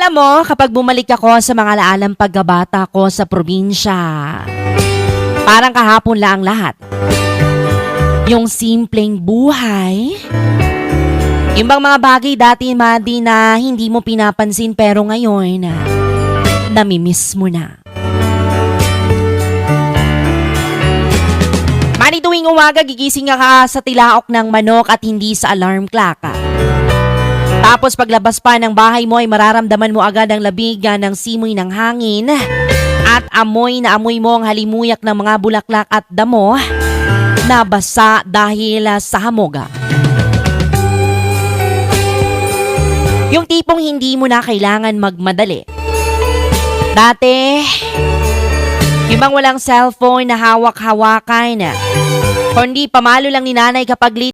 Alam mo, kapag bumalik ako sa mga laalang pagkabata ko sa probinsya, parang kahapon lang ang lahat. Yung simpleng buhay, yung bang mga bagay dati, Madi, na hindi mo pinapansin pero ngayon, namimiss mo na. Madi, tuwing umaga, gigising ka sa tilaok ng manok at hindi sa alarm clock. Tapos paglabas pa ng bahay mo ay mararamdaman mo agad ang labigan ng simoy ng hangin at amoy na amoy mo ang halimuyak ng mga bulaklak at damo na basa dahil sa hamog. Yung tipong hindi mo na kailangan magmadali. Dati, yung bang walang cellphone na hawak-hawakan, kundi pamalo lang ni nanay kapag late